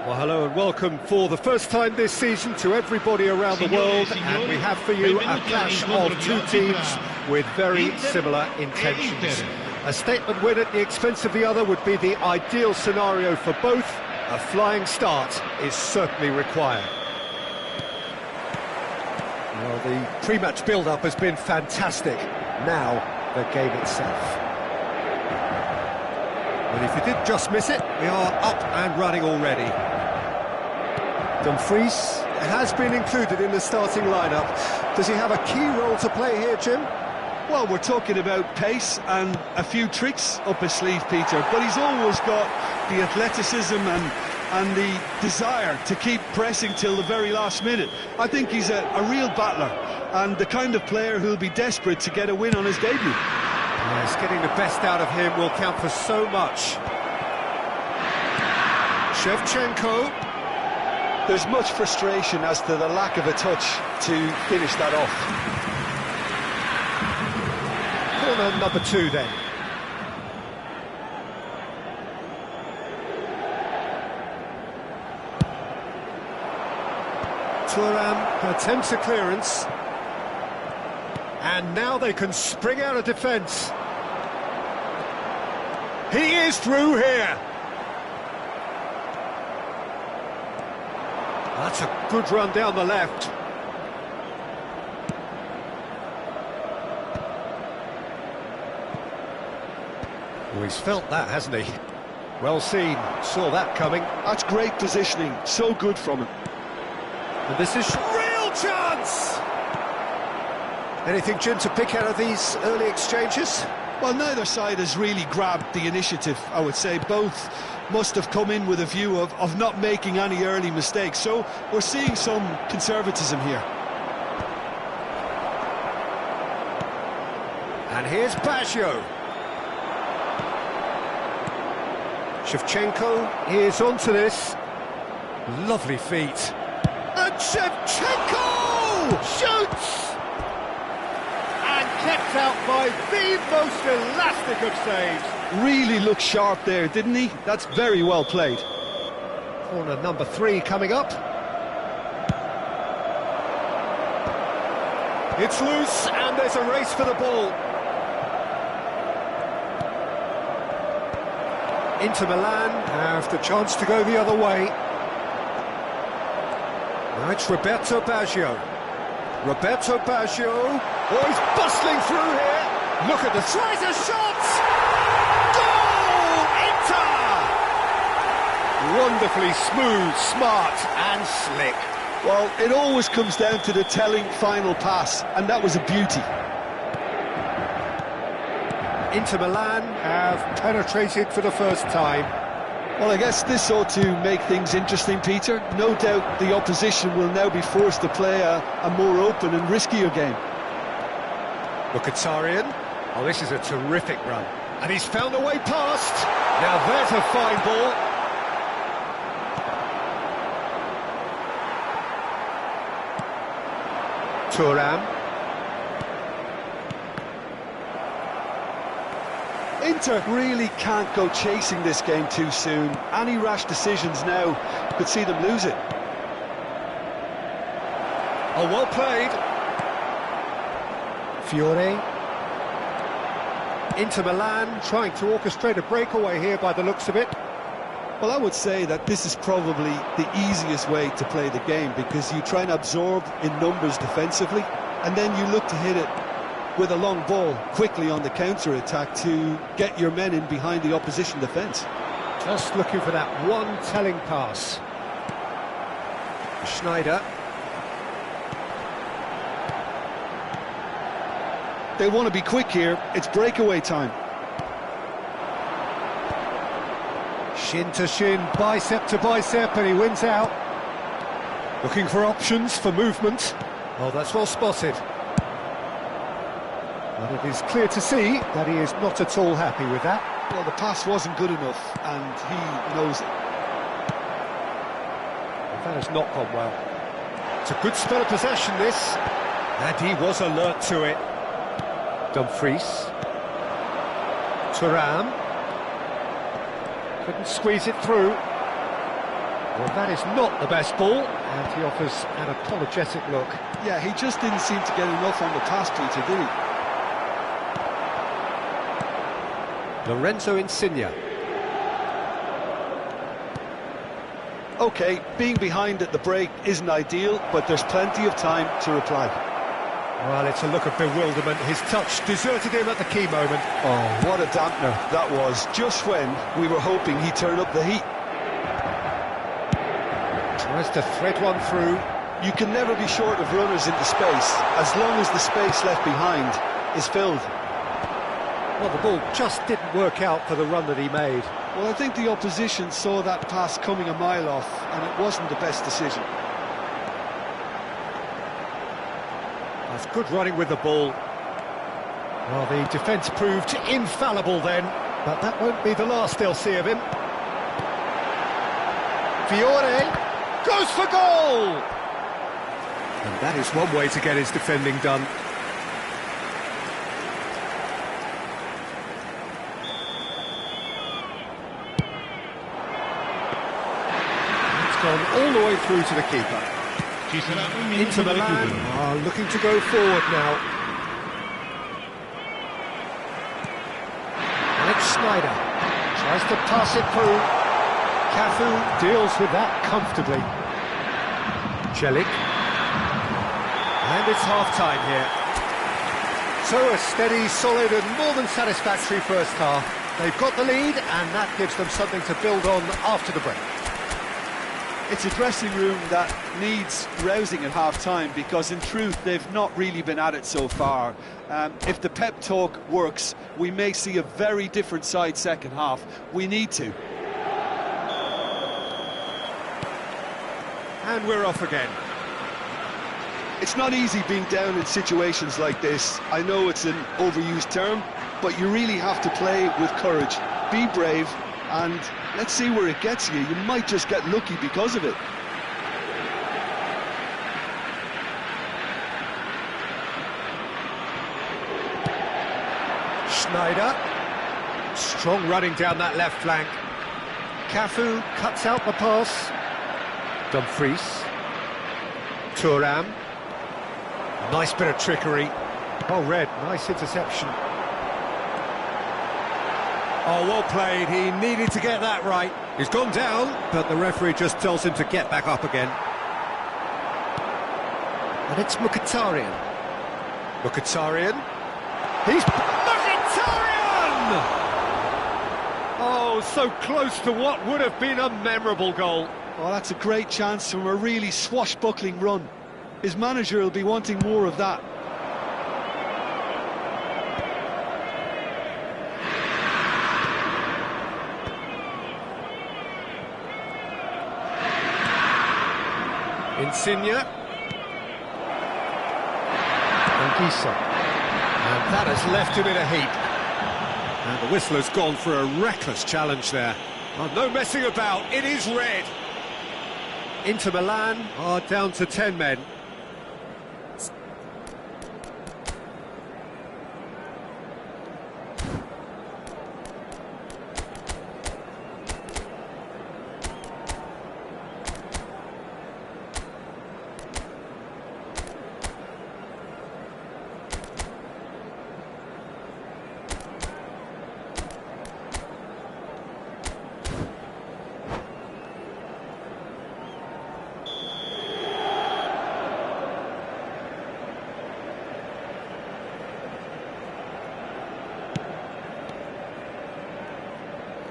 Well, hello and welcome for the first time this season to everybody around the world, and we have for you a clash of two teams with very similar intentions. A statement win at the expense of the other would be the ideal scenario for both. A flying start is certainly required. Well, the pre-match build-up has been fantastic. Now, the game itself. And if you did just miss it, we are up and running already. Dumfries has been included in the starting lineup. Does he have a key role to play here, Jim? Well, we're talking about pace and a few tricks up his sleeve, Peter, but he's always got the athleticism and the desire to keep pressing till the very last minute. I think he's a real battler and the kind of player who'll be desperate to get a win on his debut. Yes, getting the best out of him will count for so much. Shevchenko. There's much frustration as to the lack of a touch to finish that off. Corner number 2 then. Thuram attempts a clearance. And now they can spring out of defence. He is through here. That's a good run down the left. Oh, he's felt that, hasn't he? Well seen, saw that coming. That's great positioning, so good from him. And this is real chance! Anything, Jim, to pick out of these early exchanges? Well, neither side has really grabbed the initiative, I would say. Both must have come in with a view of not making any early mistakes. So we're seeing some conservatism here. And here's Baggio. Shevchenko is onto this. Lovely feet. And Shevchenko shoots! Kept out by the most elastic of saves. Really looked sharp there, didn't he? That's very well played. Corner number 3 coming up. It's loose and there's a race for the ball. Inter Milan have the chance to go the other way. Now it's Roberto Baggio. Roberto Baggio, oh, he's bustling through here. Look at the tries a shot. Goal, Inter! Wonderfully smooth, smart and slick. Well, it always comes down to the telling final pass, and that was a beauty. Inter Milan have penetrated for the first time. Well, I guess this ought to make things interesting, Peter. No doubt the opposition will now be forced to play a more open and riskier game. Mkhitaryan. Oh, this is a terrific run. And he's found a way past. Now there's a fine ball. Thuram. Inter really can't go chasing this game too soon. Any rash decisions now could see them lose it. Oh, well played. Fiore. Inter Milan trying to orchestrate a breakaway here by the looks of it. Well, I would say that this is probably the easiest way to play the game, because you try and absorb in numbers defensively, and then you look to hit it with a long ball quickly on the counter-attack to get your men in behind the opposition defence. Just looking for that one telling pass. Schneider. They want to be quick here. It's breakaway time. Shin to shin, bicep to bicep, and he wins out. Looking for options for movement. Oh, that's well spotted. But it is clear to see that he is not at all happy with that. Well, the pass wasn't good enough, and he knows it. That has not gone well. It's a good spell of possession, this. And he was alert to it. Dumfries. Thuram. Couldn't squeeze it through. Well, that is not the best ball, and he offers an apologetic look. Yeah, he just didn't seem to get enough on the pass, Peter, did he? Lorenzo Insigne. OK, being behind at the break isn't ideal, but there's plenty of time to reply. Well, it's a look of bewilderment. His touch deserted him at the key moment. Oh, what a dampener that was, just when we were hoping he'd turn up the heat. Tries to thread one through. You can never be short of runners into space, as long as the space left behind is filled. Well, the ball just didn't work out for the run that he made. Well, I think the opposition saw that pass coming a mile off, and it wasn't the best decision. That's good running with the ball. Well, the defence proved infallible then, but that won't be the last they'll see of him. Fiore goes for goal! And that is one way to get his defending done. It's gone all the way through to the keeper. Inter Milan are looking to go forward now. Alex Schneider tries to pass it through. Cafu deals with that comfortably. Celik. And it's half-time here. So a steady, solid and more than satisfactory first half. They've got the lead and that gives them something to build on after the break. It's a dressing room that needs rousing at half-time because, in truth, they've not really been at it so far. If the pep talk works, we may see a very different side second half. We need to. And we're off again. It's not easy being down in situations like this. I know it's an overused term, but you really have to play with courage. Be brave, and let's see where it gets you. You might just get lucky because of it. Schneider. Strong running down that left flank. Cafu cuts out the pass. Dumfries. Thuram. Nice bit of trickery. Oh, Red, nice interception. Oh, well played. He needed to get that right. He's gone down, but the referee just tells him to get back up again. And it's Mkhitaryan. Mkhitaryan. He's... Mkhitaryan! Oh, so close to what would have been a memorable goal. Oh, that's a great chance from a really swashbuckling run. His manager will be wanting more of that. Insigne. Anguissa. And that has left him in a heap. And the whistler's gone for a reckless challenge there. Oh, no messing about, it is red. Inter Milan are down to 10 men.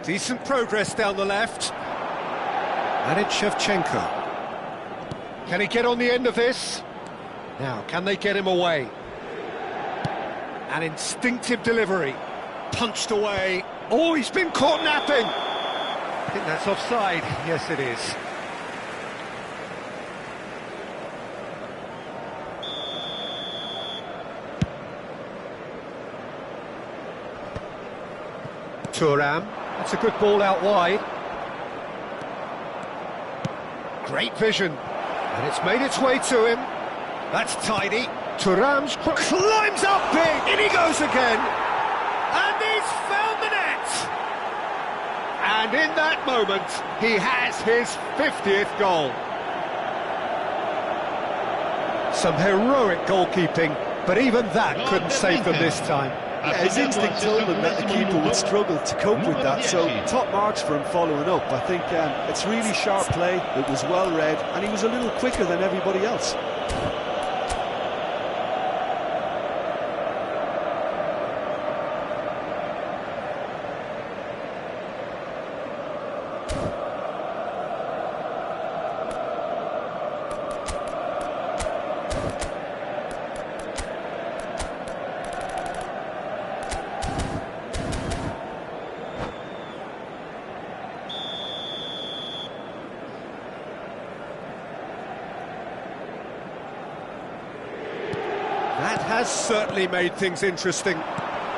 Decent progress down the left. And it's Shevchenko. Can he get on the end of this? Now, can they get him away? An instinctive delivery. Punched away. Oh, he's been caught napping! I think that's offside. Yes, it is. Thuram. That's a good ball out wide. Great vision. And it's made its way to him. That's tidy. Thuram climbs up big. In he goes again. And he's found the net. And in that moment, he has his 50th goal. Some heroic goalkeeping, but even that couldn't save them this time. Yeah, his instinct told him that the keeper would struggle to cope with that, so top marks for him following up. I think it's really sharp play, it was well read, and he was a little quicker than everybody else. That has certainly made things interesting.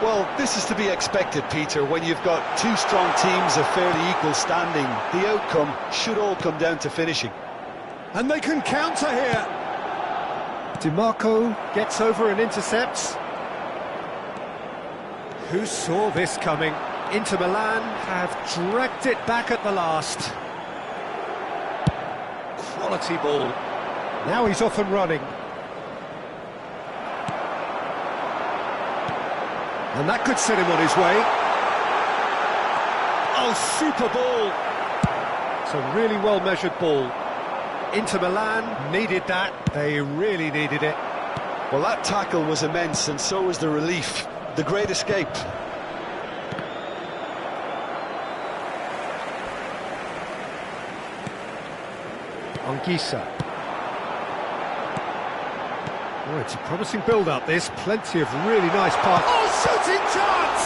Well, this is to be expected, Peter. When you've got two strong teams of fairly equal standing, the outcome should all come down to finishing. And they can counter here. DiMarco gets over and intercepts. Who saw this coming? Inter Milan have dragged it back at the last. Quality ball. Now he's off and running. And that could set him on his way. Oh, super ball. It's a really well-measured ball. Inter Milan needed that. They really needed it. Well, that tackle was immense, and so was the relief. The great escape. Anguissa. Oh, it's a promising build-up, this. Plenty of really nice passes. Oh, shooting chance!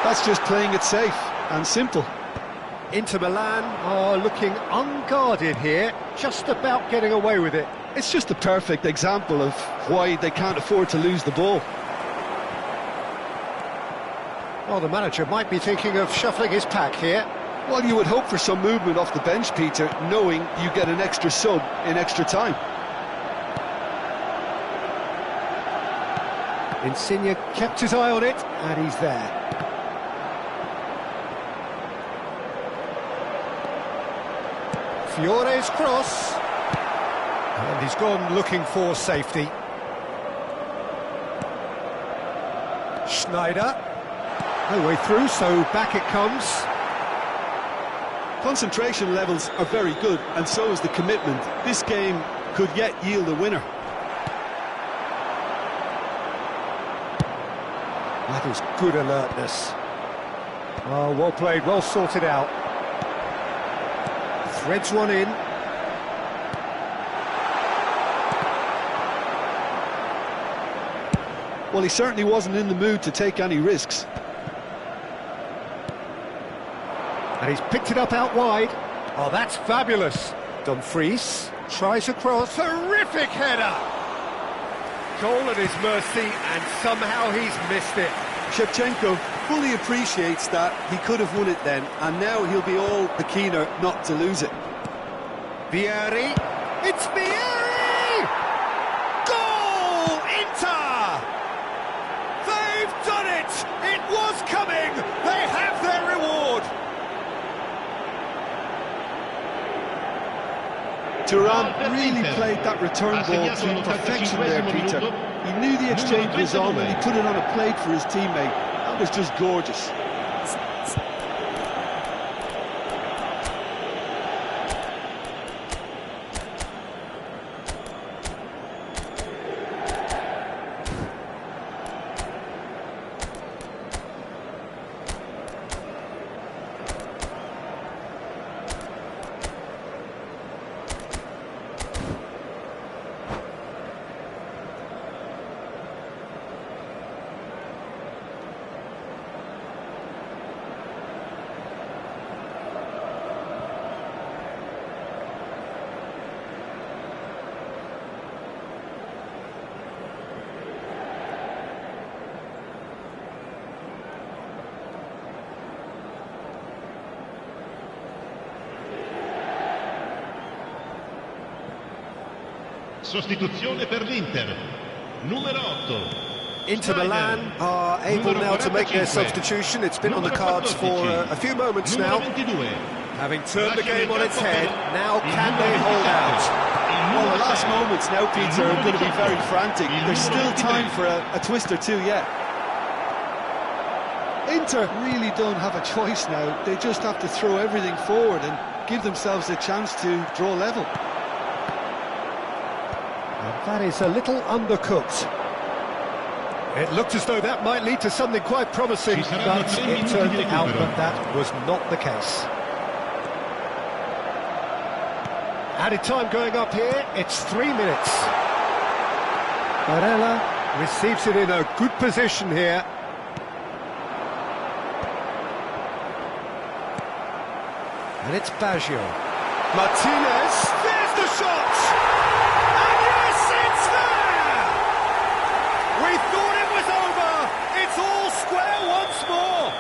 That's just playing it safe and simple. Inter Milan are looking unguarded here, just about getting away with it. It's just a perfect example of why they can't afford to lose the ball. Well, the manager might be thinking of shuffling his pack here. Well, you would hope for some movement off the bench, Peter, knowing you get an extra sub in extra time. Insigne kept his eye on it, and he's there. Fiore's cross. And he's gone looking for safety. Schneider. No way through, so back it comes. Concentration levels are very good, and so is the commitment. This game could yet yield a winner. That is good alertness. Oh, well played, well sorted out. Threads one in. Well, he certainly wasn't in the mood to take any risks. And he's picked it up out wide. Oh, that's fabulous. Dumfries tries across. Terrific header! Goal at his mercy, and somehow he's missed it. Shevchenko fully appreciates that he could have won it then, and now he'll be all the keener not to lose it. Vieri. It's Vieri! Goal! Inter! They've done it! It was coming! They have their reward! Thuram really played that return ball to perfection there, Peter. He knew the exchange was on and he put it on a plate for his teammate. That was just gorgeous. Sostituzione per l'Inter, numero 8. Inter Milan are able now to make their substitution. It's been on the cards for a few moments now. Having turned the game on its head, now can they hold out? Well, the last moments now, Peter, are going to be very frantic. There's still time for a twist or two yet. Inter really don't have a choice now. They just have to throw everything forward and give themselves a chance to draw level. And that is a little undercooked. It looked as though that might lead to something quite promising, but it turned out that that was not the case. Added time going up here, it's 3 minutes. Barella receives it in a good position here. And it's Baggio. Martinez, there's the shot! And yes, it's there! We thought it was over! It's all square once more!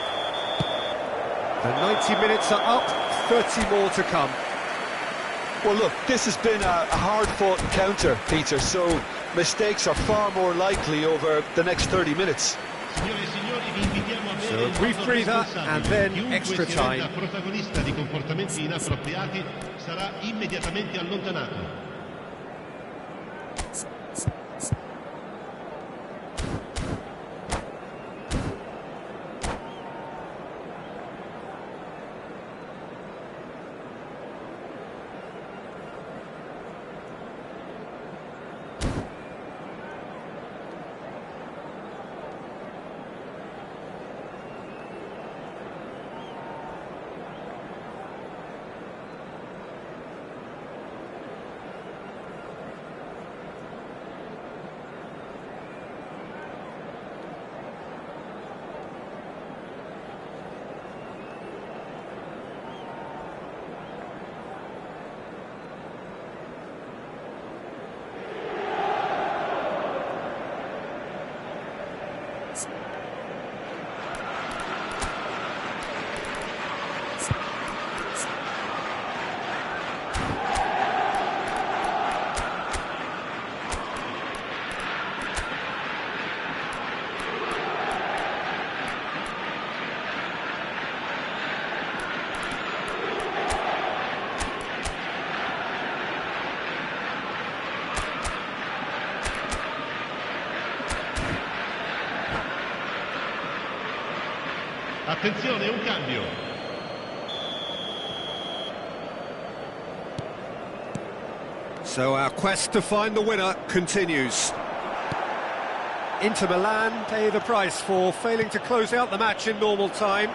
The 90 minutes are up, 30 more to come. Well, look, this has been a hard-fought encounter, Peter, so mistakes are far more likely over the next 30 minutes. So a brief breather and then extra time. Protagonista di comportamenti inappropriati sarà immediatamente allontanato. Attenzione, un cambio. So our quest to find the winner continues. Inter Milan pay the price for failing to close out the match in normal time.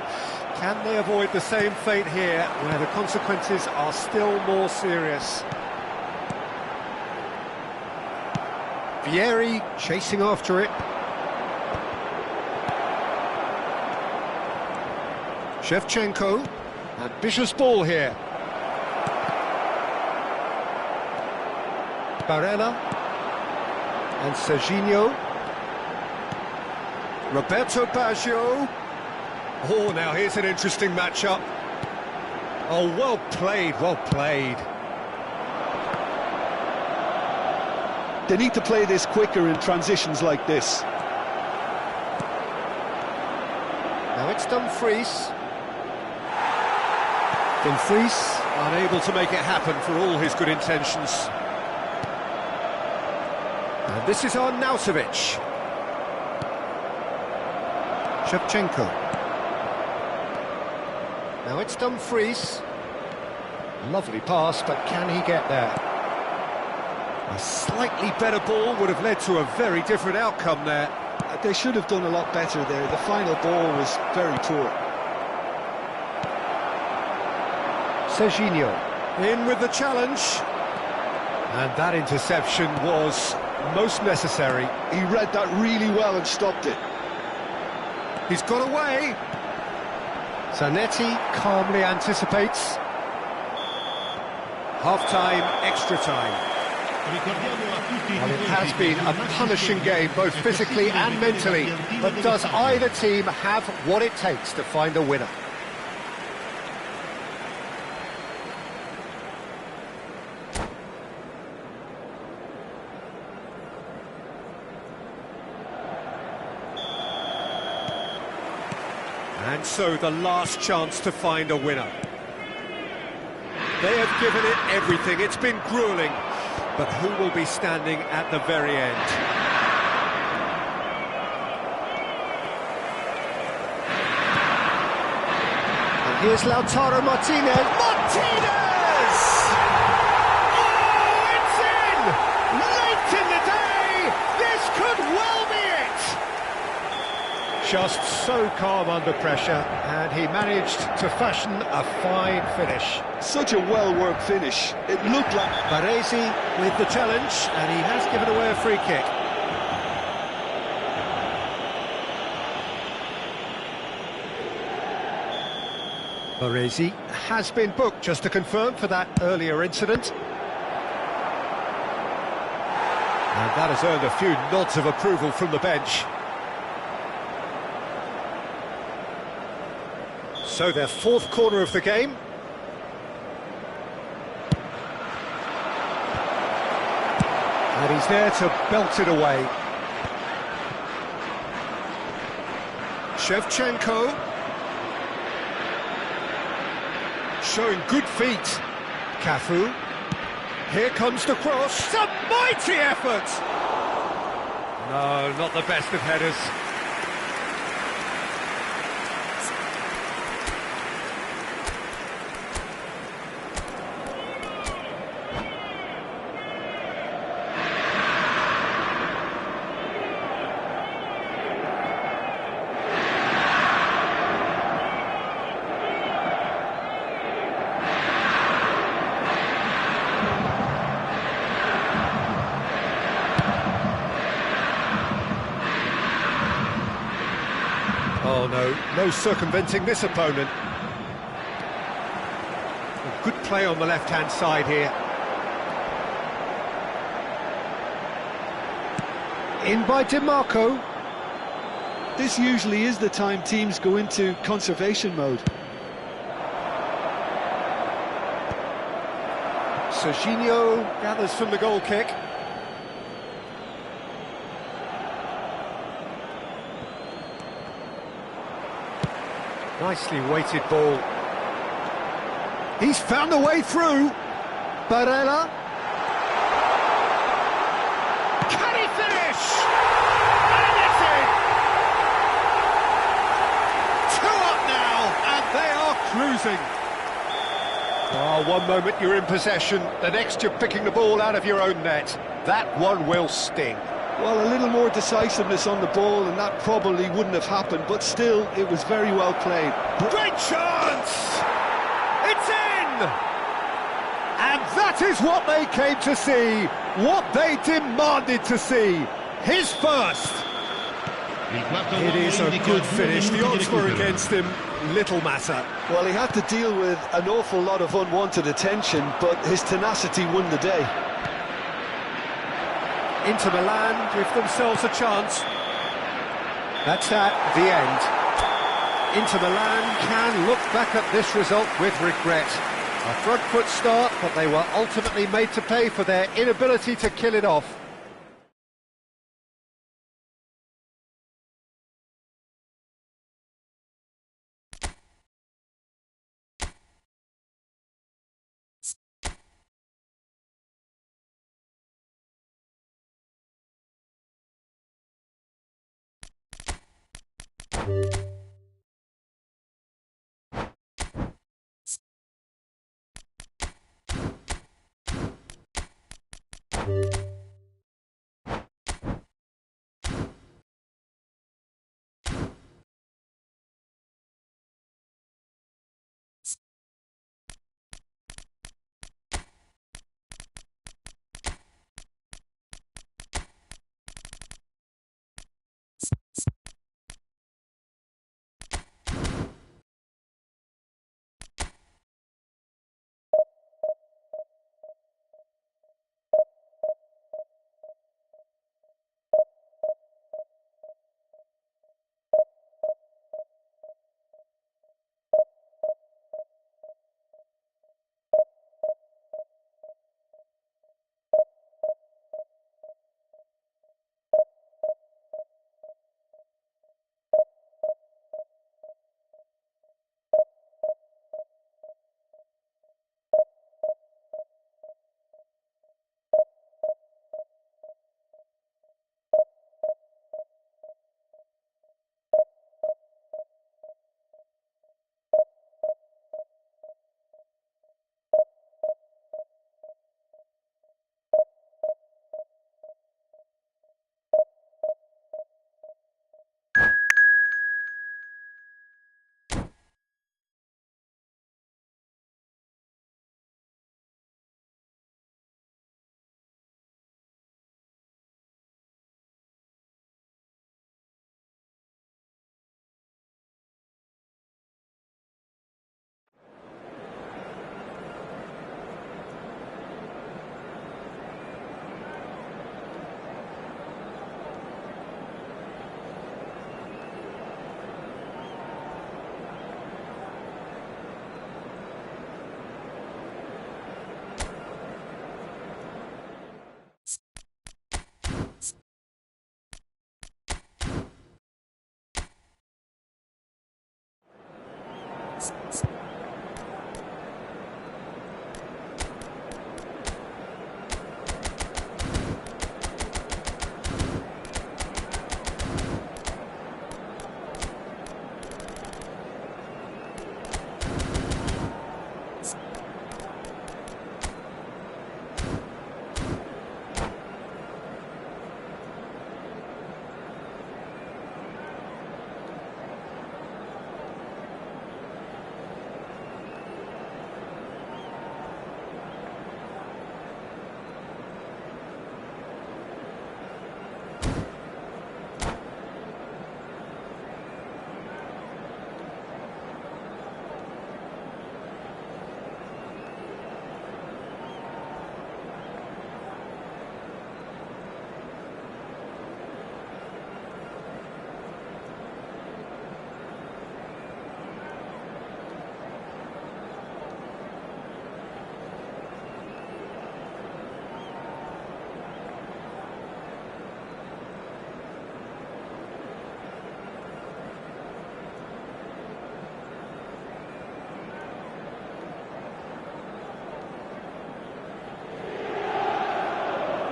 Can they avoid the same fate here, where the consequences are still more serious? Vieri chasing after it. Shevchenko, ambitious ball here. Barella and Serginho. Roberto Baggio. Oh, now here's an interesting matchup. Oh, well played, well played. They need to play this quicker in transitions like this. Now it's Dumfries. Dumfries unable to make it happen for all his good intentions. And this is Arnautovic. Shevchenko. Now it's Dumfries. Lovely pass, but can he get there? A slightly better ball would have led to a very different outcome there. They should have done a lot better there. The final ball was very poor. Serginho in with the challenge. And that interception was most necessary. He read that really well and stopped it. He's got away. Zanetti calmly anticipates. Half-time, extra time. Well, it has been a punishing game, both physically and mentally. But does either team have what it takes to find a winner? And so the last chance to find a winner. They have given it everything. It's been gruelling. But who will be standing at the very end? And here's Lautaro Martinez. Martinez! Oh, it's in! Late in the day! This could well be it! Just so calm under pressure, and he managed to fashion a fine finish. Such a well-worked finish. It looked like... Baresi with the challenge, and he has given away a free kick. Baresi has been booked, just to confirm, for that earlier incident. And that has earned a few nods of approval from the bench. So their fourth corner of the game. And he's there to belt it away. Shevchenko. Showing good feet. Cafu. Here comes the cross. It's a mighty effort! No, not the best of headers. Oh no circumventing this opponent. A good play on the left-hand side here. In by DiMarco. This usually is the time teams go into conservation mode. Serginho gathers from the goal kick. Nicely weighted ball. He's found a way through. Barella. Can he finish? And it's in! 2 up now, and they are cruising. Oh, one moment you're in possession, the next you're picking the ball out of your own net. That one will sting. Well, a little more decisiveness on the ball and that probably wouldn't have happened, but still, it was very well played. Great chance! It's in! And that is what they came to see, what they demanded to see. His first! It is a good finish, the odds were against him, little matter. Well, he had to deal with an awful lot of unwanted attention, but his tenacity won the day. Inter Milan give themselves a chance. That's at the end. Inter Milan can look back at this result with regret. A front foot start, but they were ultimately made to pay for their inability to kill it off.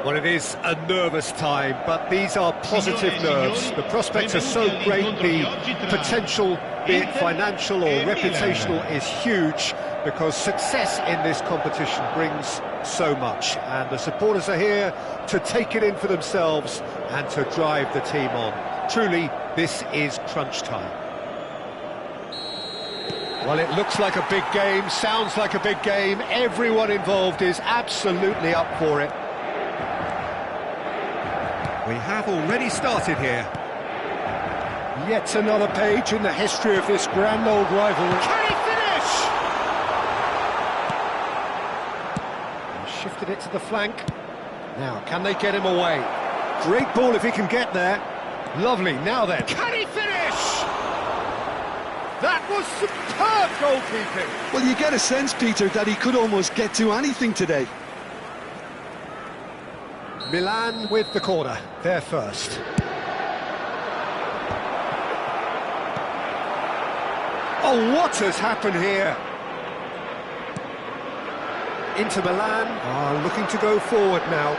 Well, it is a nervous time, but these are positive nerves. The prospects are so great, the potential, be it financial or reputational, is huge, because success in this competition brings so much. And the supporters are here to take it in for themselves and to drive the team on. Truly, this is crunch time. Well, it looks like a big game, sounds like a big game. Everyone involved is absolutely up for it. We have already started here. Yet another page in the history of this grand old rivalry. Can he finish? He shifted it to the flank. Now, can they get him away? Great ball if he can get there. Lovely, now then. Can he finish? That was superb goalkeeping. Well, you get a sense, Peter, that he could almost get to anything today. Milan with the corner, they're first. Oh, what has happened here? Inter Milan are looking to go forward now.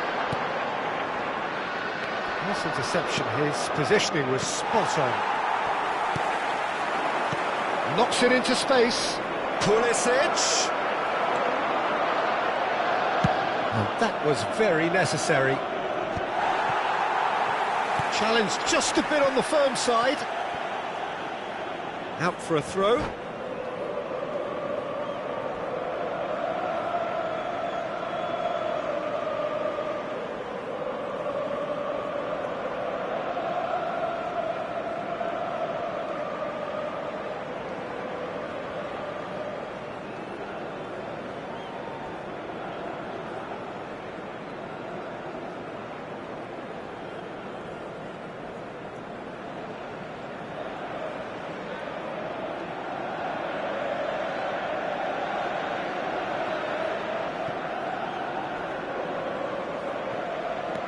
Nice interception, his positioning was spot on. Knocks it into space. Pulisic. And that was very necessary. Challenge just a bit on the firm side. Out for a throw.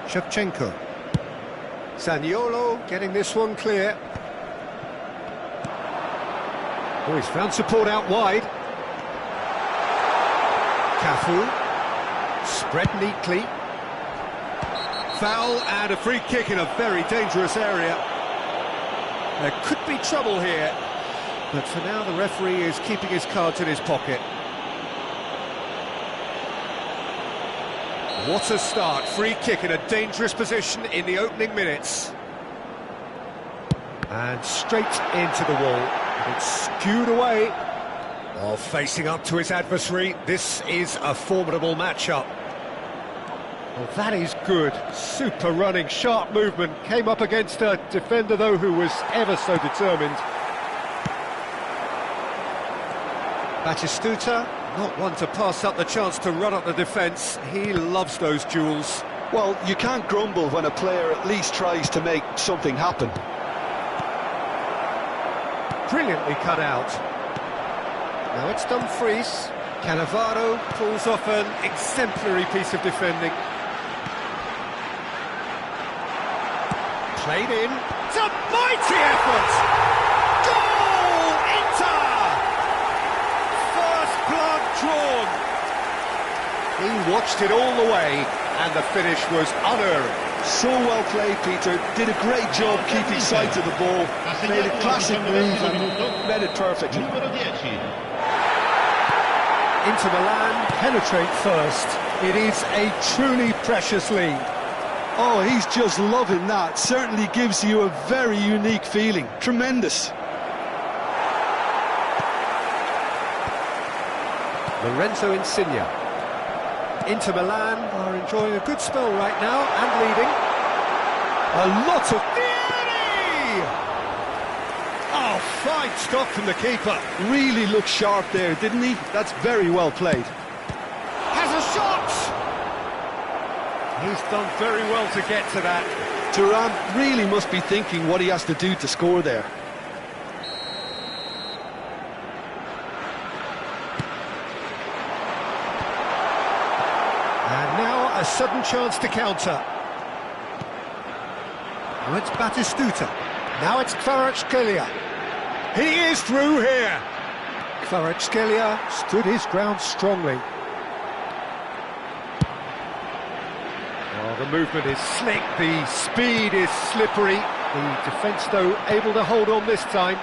Shevchenko. Zaniolo getting this one clear. Oh, he's found support out wide. Cafu. Spread neatly. Foul and a free kick in a very dangerous area. There could be trouble here, but for now the referee is keeping his cards in his pocket. What a start, free kick in a dangerous position in the opening minutes. And straight into the wall, it's skewed away. While facing up to his adversary, this is a formidable matchup. Well, that is good, super running, sharp movement, came up against a defender though who was ever so determined. Batistuta. Not one to pass up the chance to run up the defence. He loves those duels. Well, you can't grumble when a player at least tries to make something happen. Brilliantly cut out. Now it's Dumfries. Cannavaro pulls off an exemplary piece of defending. Played in. It's a mighty effort! Drawn. He watched it all the way, and the finish was unerring. So well played, Peter. Did a great job keeping sight of the ball. Made a classic move and read it perfectly. Inter Milan penetrate first. It is a truly precious lead. Oh, he's just loving that. Certainly gives you a very unique feeling. Tremendous. Lorenzo Insigne. Inter Milan are enjoying a good spell right now and leading. A lot of beauty! Oh, fine stop from the keeper. Really looked sharp there, didn't he? That's very well played. Has a shot! He's done very well to get to that. Thuram really must be thinking what he has to do to score there. And now a sudden chance to counter. Now it's Batistuta. Now it's Kvaratskhelia. He is through here. Kvaratskhelia stood his ground strongly. Well, the movement is slick, the speed is slippery. The defence, though, able to hold on this time.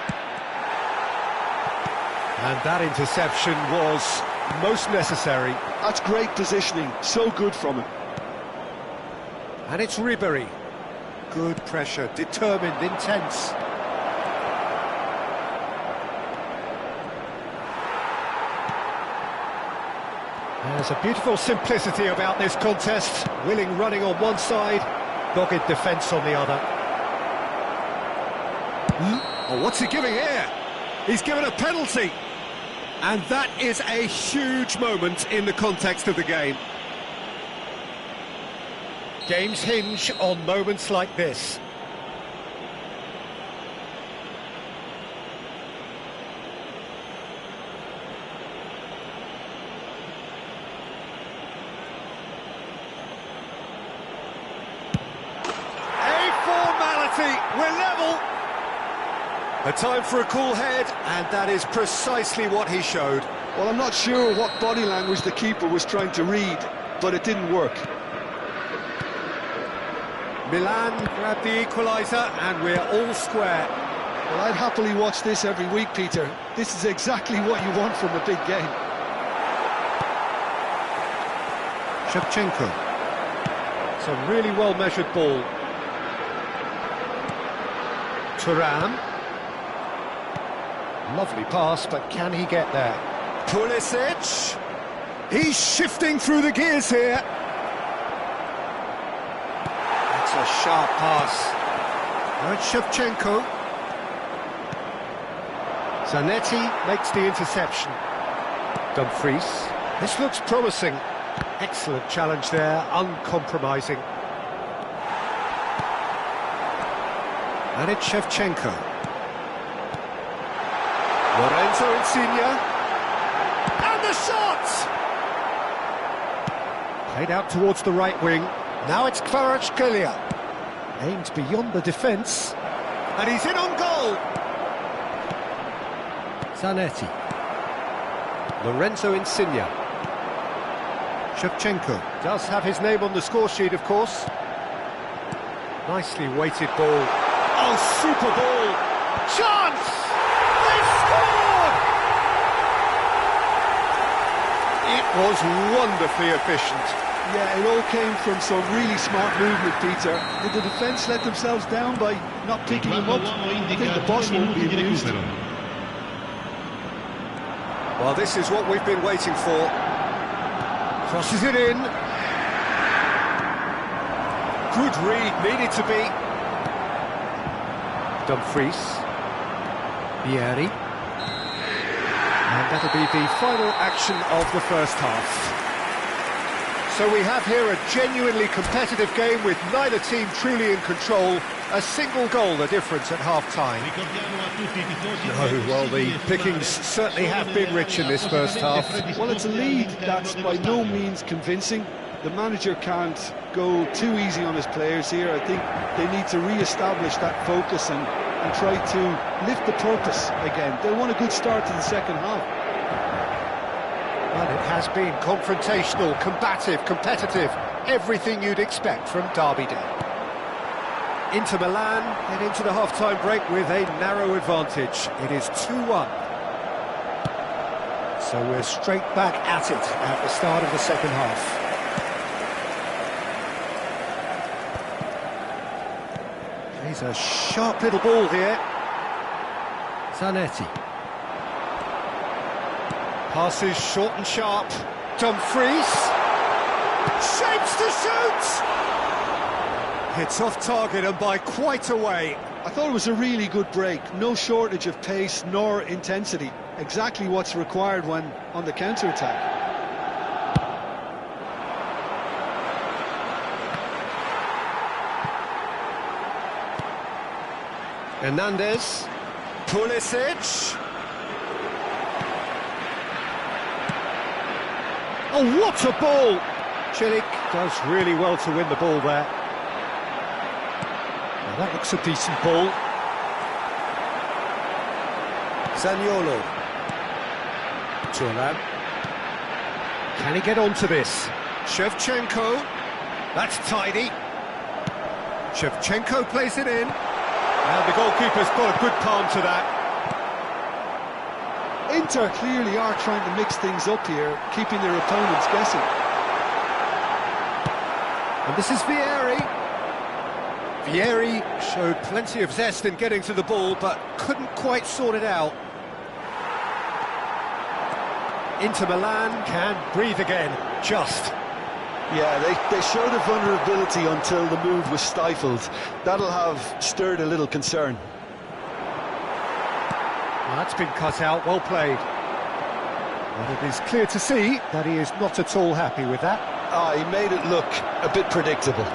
And that interception was most necessary. That's great positioning, so good from him. And it's Ribery. Good pressure, determined, intense. There's a beautiful simplicity about this contest. Willing running on one side, dogged defence on the other. Oh, what's he giving here? He's given a penalty. And that is a huge moment in the context of the game. Games hinge on moments like this. We're level. A time for a cool head, and that is precisely what he showed. Well, I'm not sure what body language the keeper was trying to read, but it didn't work. Milan grabbed the equaliser, and we're all square. Well, I'd happily watch this every week, Peter. This is exactly what you want from a big game. Shevchenko. It's a really well-measured ball. Thuram. Lovely pass, but can he get there? Pulisic. He's shifting through the gears here. That's a sharp pass. Right, Shevchenko. Zanetti makes the interception. Dumfries. This looks promising. Excellent challenge there, uncompromising. And it's Shevchenko. Lorenzo Insigne. And the shot! Played out towards the right wing. Now it's Kvaratskhelia. Aimed beyond the defence. And he's in on goal! Zanetti. Lorenzo Insigne. Shevchenko does have his name on the score sheet, of course. Nicely weighted ball. Oh, super ball! Chance! They've scored! It was wonderfully efficient. Yeah, it all came from some really smart movement, Peter. Did the defence let themselves down by not picking him up? I think the boss won't be amused. Well, this is what we've been waiting for. Crosses it in. Good read, needed to be. Dumfries. Vieri. And that'll be the final action of the first half. So we have here a genuinely competitive game with neither team truly in control. A single goal the difference at half-time. No, well, the pickings certainly have been rich in this first half. Well, it's a lead that's by no means convincing. The manager can't go too easy on his players here. I think they need to re-establish that focus and try to lift the purpose again. They want a good start to the second half. And it has been confrontational, combative, competitive, everything you'd expect from Derby Day. Inter Milan head into the half-time break with a narrow advantage. It is 2-1. So we're straight back at it at the start of the second half. He's a sharp little ball here. Zanetti. Passes short and sharp. Dumfries. Shapes to shoot! Hits off target and by quite a way. I thought it was a really good break. No shortage of pace nor intensity. Exactly what's required when on the counter-attack. Hernandez. Pulisic. Oh, what a ball! Cilic does really well to win the ball there. Now that looks a decent ball. Zaniolo. Thuram. Can he get onto this? Shevchenko. That's tidy. Shevchenko plays it in. And the goalkeeper's got a good palm to that. Inter clearly are trying to mix things up here, keeping their opponents guessing. And this is Vieri. Vieri showed plenty of zest in getting to the ball, but couldn't quite sort it out. Inter Milan can breathe again, just. Yeah, they showed a vulnerability until the move was stifled. That'll have stirred a little concern. Well, that's been cut out, well played. But it is clear to see that he is not at all happy with that. He made it look a bit predictable.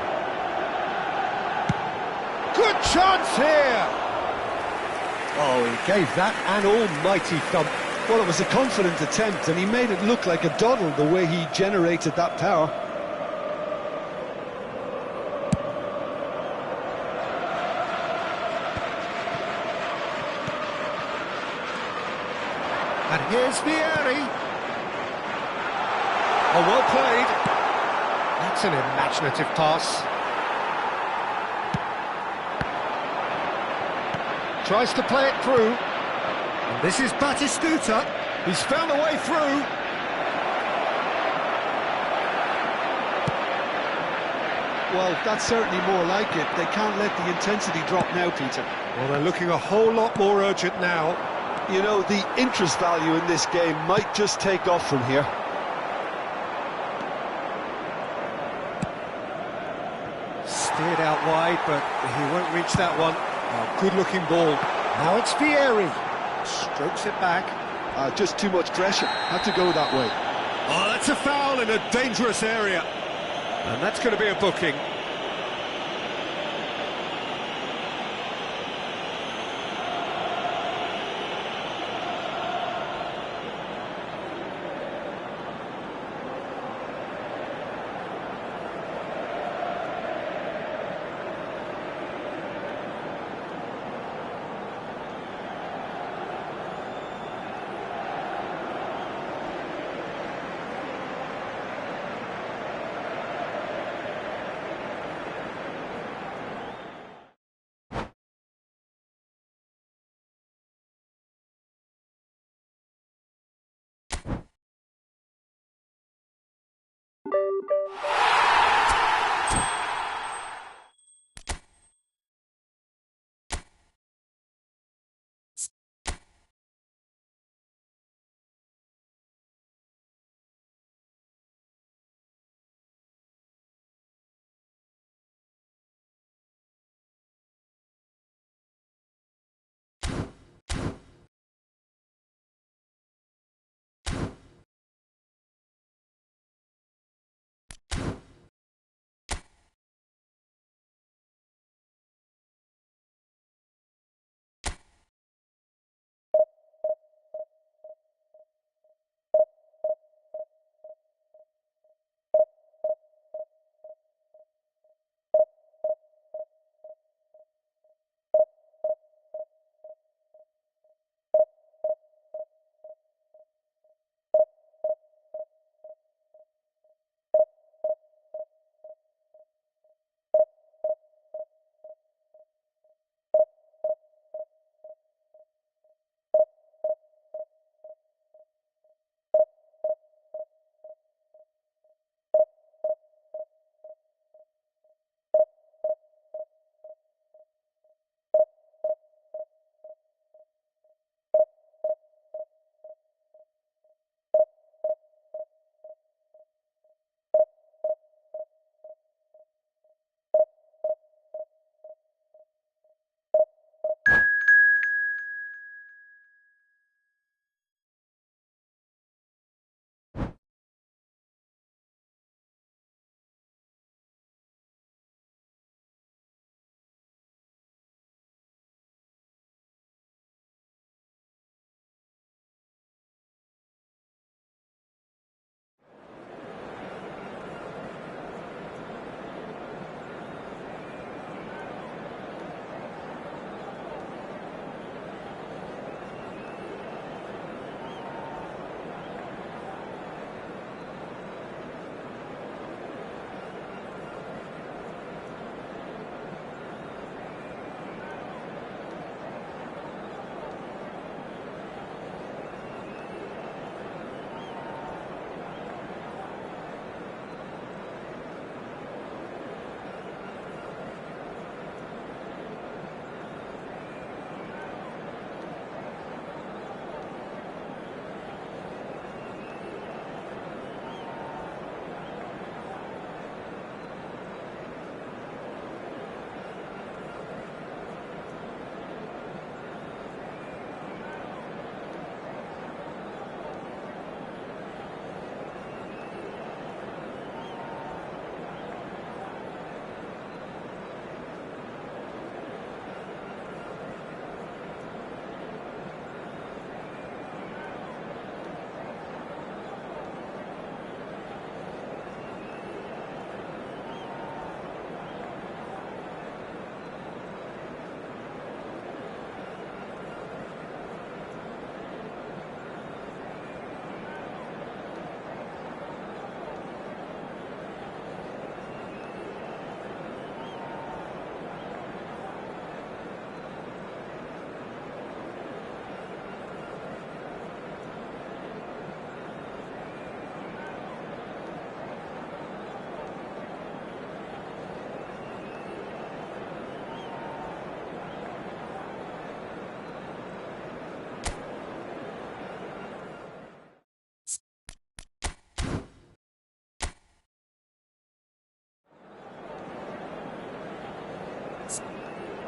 Good chance here! Oh, he gave that an almighty thump. Well, it was a confident attempt, and he made it look like a doddle the way he generated that power. And here's Vieri. Oh, well played. That's an imaginative pass. Tries to play it through. And this is Batistuta. He's found a way through. Well, that's certainly more like it. They can't let the intensity drop now, Peter. Well, they're looking a whole lot more urgent now. You know, the interest value in this game might just take off from here. Steered out wide, but he won't reach that one. Oh, good-looking ball. Now it's Vieri. Strokes it back. Just too much pressure. Had to go that way. Oh, that's a foul in a dangerous area. And that's going to be a booking.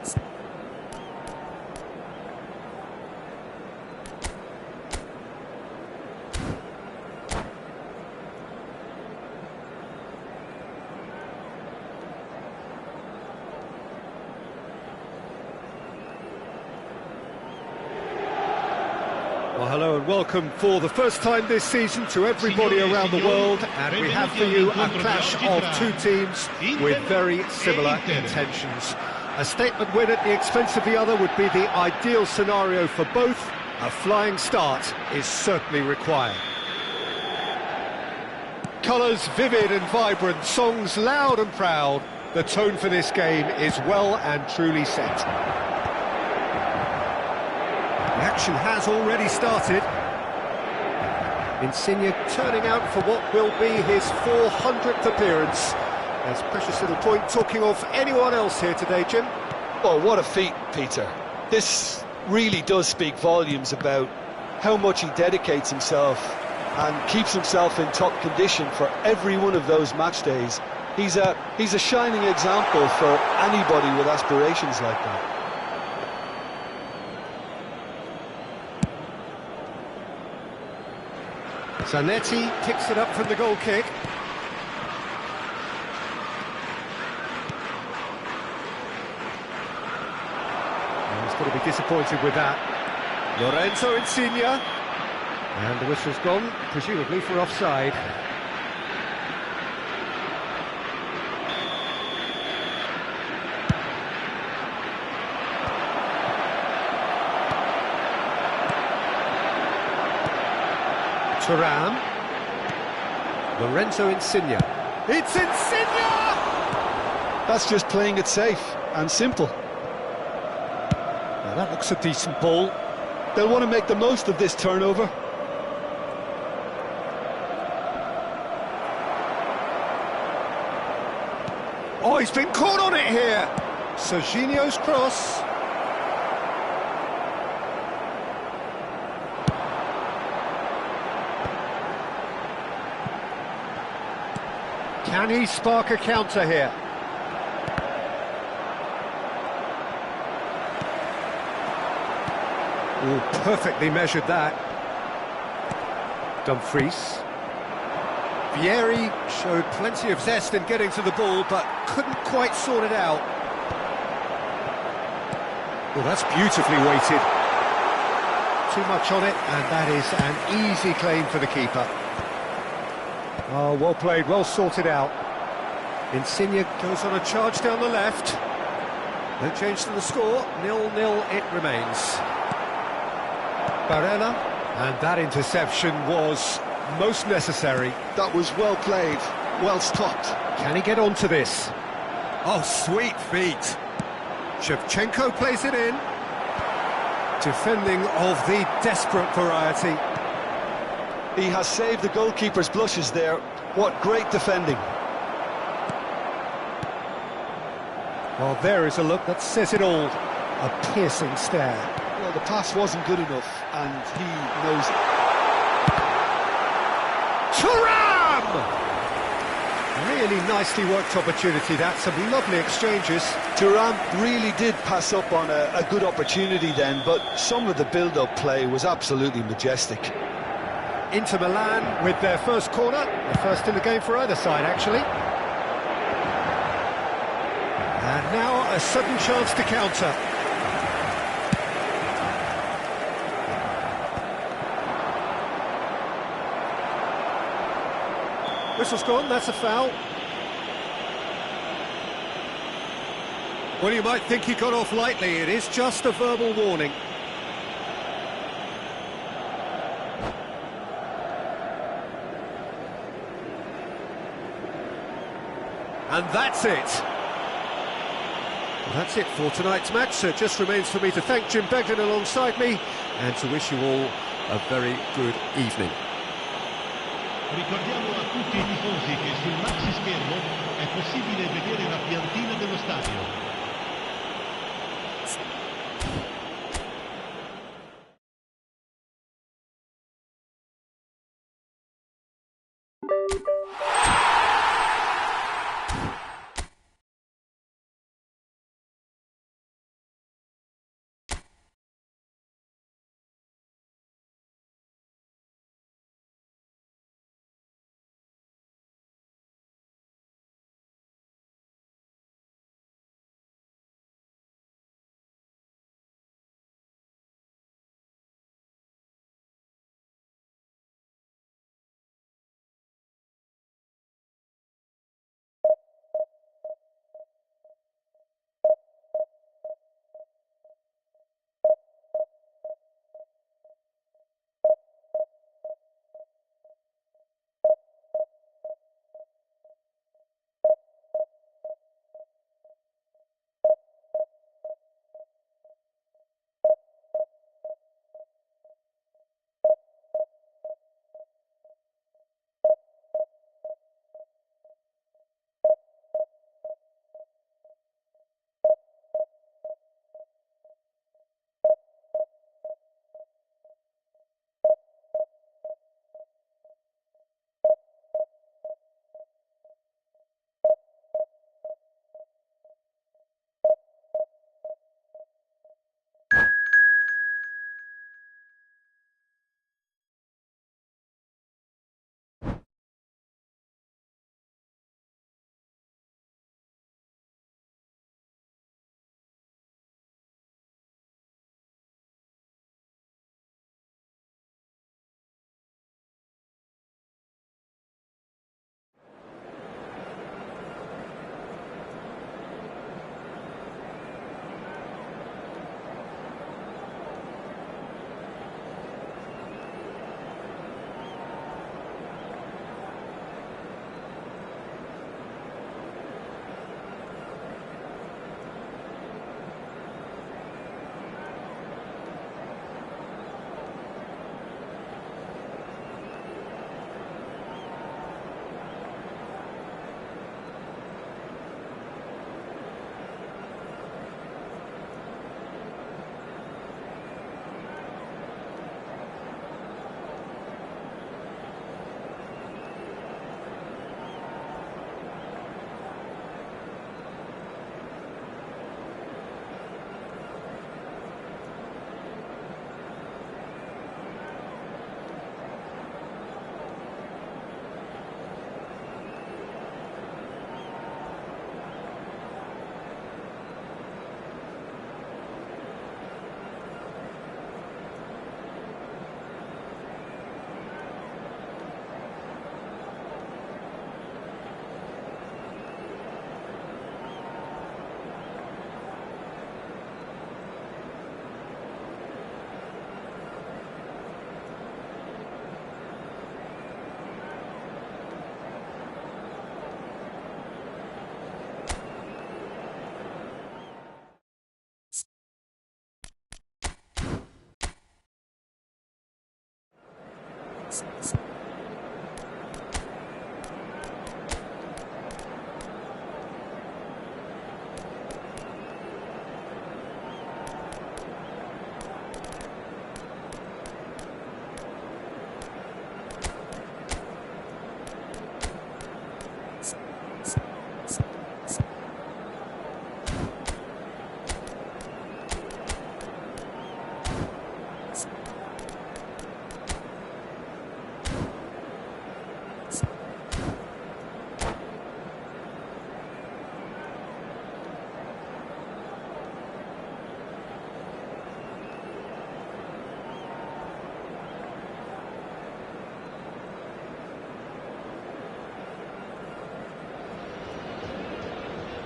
Well, hello and welcome for the first time this season to everybody around the world, and we have for you a clash of two teams with very similar intentions. A statement win at the expense of the other would be the ideal scenario for both. A flying start is certainly required. Colours vivid and vibrant, songs loud and proud. The tone for this game is well and truly set. The action has already started. Insigne turning out for what will be his 400th appearance. There's precious little point talking of anyone else here today, Jim. Oh, what a feat, Peter. This really does speak volumes about how much he dedicates himself and keeps himself in top condition for every one of those match days. He's a shining example for anybody with aspirations like that. Zanetti picks it up from the goal kick. And he's got to be disappointed with that. Lorenzo Insigne. And the whistle's gone, presumably for offside. Thuram. Lorenzo Insigne. It's Insigne! That's just playing it safe and simple. Now that looks a decent ball. They'll want to make the most of this turnover. Oh, he's been caught on it here. Serginho's cross. Can he spark a counter here? Oh, perfectly measured that. Dumfries. Vieri showed plenty of zest in getting to the ball, but couldn't quite sort it out. Well, that's beautifully weighted. Too much on it, and that is an easy claim for the keeper. Oh, well played, well sorted out. Insigne goes on a charge down the left. No change to the score, 0-0 it remains. Barella, and that interception was most necessary. That was well played, well stopped. Can he get onto this? Oh, sweet feet. Shevchenko plays it in. Defending of the desperate variety. He has saved the goalkeeper's blushes there. What great defending. Well, there is a look that says it all. A piercing stare. Well, the pass wasn't good enough, and he knows it. Thuram! Really nicely worked opportunity, that. Some lovely exchanges. Thuram really did pass up on a good opportunity then, but some of the build-up play was absolutely majestic. Inter Milan with their first corner, the first in the game for either side, actually. And now a sudden chance to counter. Whistle's gone, that's a foul. Well, you might think he got off lightly, it is just a verbal warning. And that's it. Well, that's it for tonight's match. So it just remains for me to thank Jim Beglin alongside me and to wish you all a very good evening. Ricordiamo a tutti i tifosi che sul maxi schermo è possibile vedere la piantina dello stadio.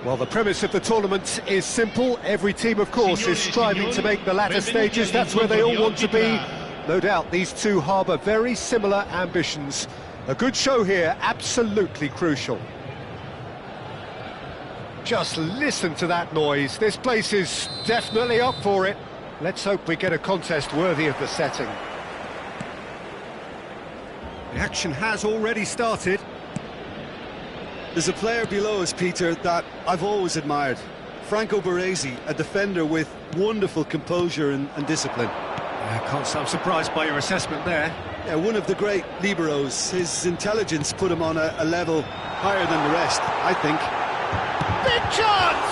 Well, the premise of the tournament is simple. Every team, of course, is striving to make the latter stages. That's where they all want to be. No doubt these two harbour very similar ambitions. A good show here, absolutely crucial. Just listen to that noise. This place is definitely up for it. Let's hope we get a contest worthy of the setting. The action has already started. There's a player below us, Peter, that I've always admired. Franco Baresi, a defender with wonderful composure and discipline. Can't say I'm surprised by your assessment there. Yeah, one of the great liberos. His intelligence put him on a level higher than the rest, I think. Big chance!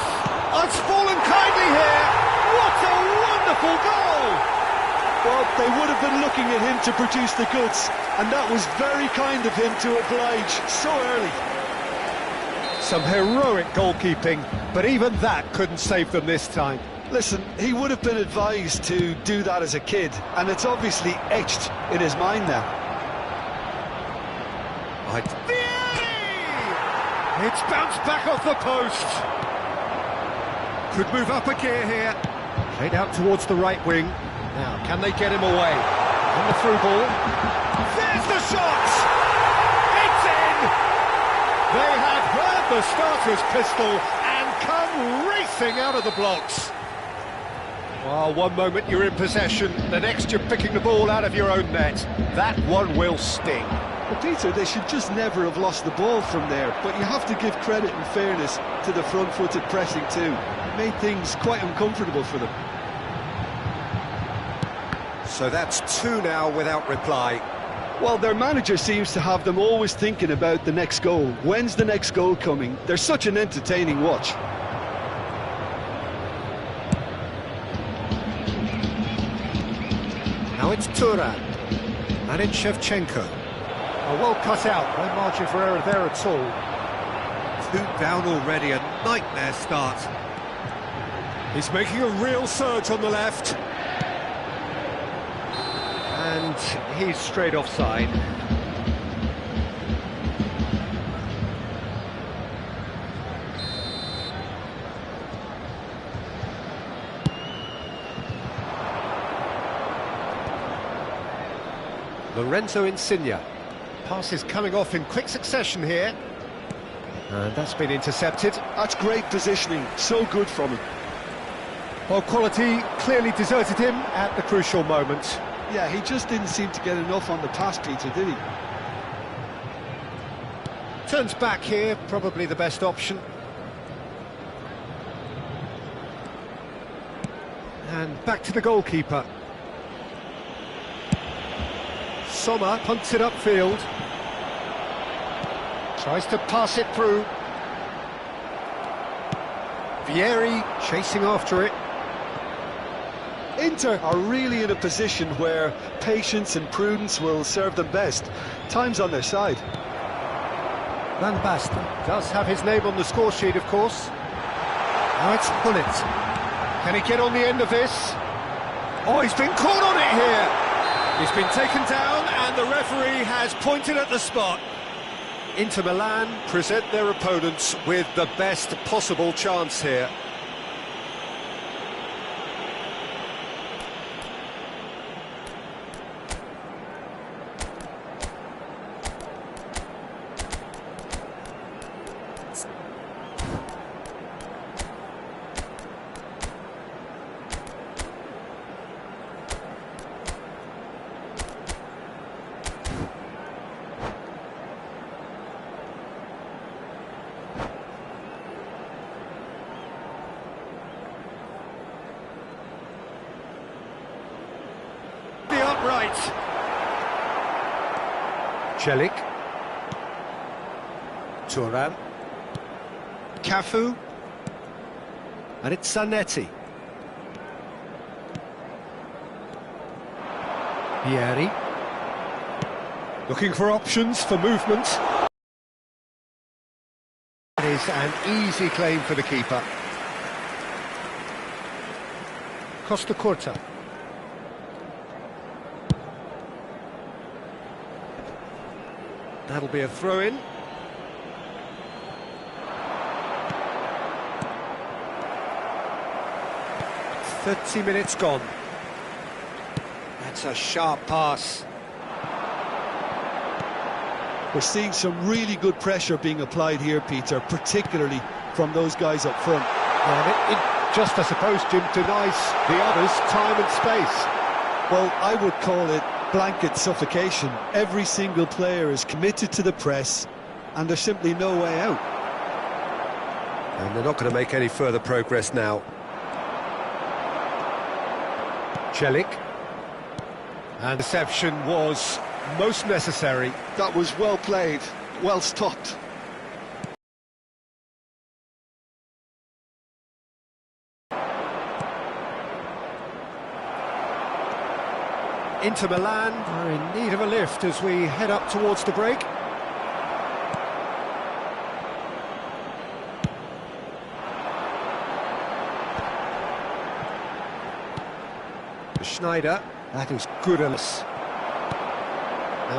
It's fallen kindly here. What a wonderful goal! Well, they would have been looking at him to produce the goods, and that was very kind of him to oblige so early. Some heroic goalkeeping, but even that couldn't save them this time. Listen, he would have been advised to do that as a kid, and it's obviously etched in his mind now. It's bounced back off the post. Could move up a gear here. Played out towards the right wing. Now, can they get him away? And the through ball. There's the shot! It's in! They have heard the starter's pistol and come racing out of the blocks. Well, one moment you're in possession, the next you're picking the ball out of your own net. That one will sting. Well, Peter, they should just never have lost the ball from there, but you have to give credit and fairness to the front-footed pressing too. It made things quite uncomfortable for them. So that's two now without reply. Well, their manager seems to have them always thinking about the next goal. When's the next goal coming? They're such an entertaining watch. Now it's Turan, and it's Shevchenko. Oh, well cut out, no margin for error there at all. Two down already, a nightmare start. He's making a real surge on the left. And he's straight offside. Lorenzo Insigne. Pass is coming off in quick succession here. And that's been intercepted. That's great positioning, so good from him. Well, quality clearly deserted him at the crucial moment. Yeah, he just didn't seem to get enough on the pass, Peter, did he? Turns back here, probably the best option. And back to the goalkeeper. Sommer punts it upfield. Tries to pass it through. Vieri chasing after it. Inter are really in a position where patience and prudence will serve them best. Time's on their side. Van Basten does have his name on the score sheet, of course. Now it's Hullet. Can he get on the end of this? Oh, he's been caught on it here. He's been taken down and the referee has pointed at the spot. Inter Milan present their opponents with the best possible chance here. Celik. Turan. Cafu. And it's Zanetti. Vieri. Looking for options for movement. It is an easy claim for the keeper. Costa Curta. That'll be a throw-in. "30 minutes gone." That's a sharp pass. We're seeing some really good pressure being applied here, Peter, particularly from those guys up front. And it just, I suppose, Jim, denies the others time and space. Well, I would call it blanket suffocation. Every single player is committed to the press, and there's simply no way out. And they're not going to make any further progress now. Celik. And deception was most necessary. That was well played, well stopped. Inter Milan are in need of a lift as we head up towards the break. Schneider, that is good. Now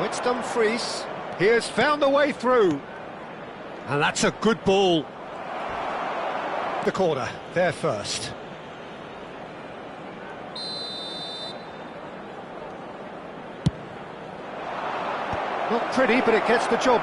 it's Dumfries. He has found a way through. And that's a good ball. The corner, there first. Not pretty, but it gets the job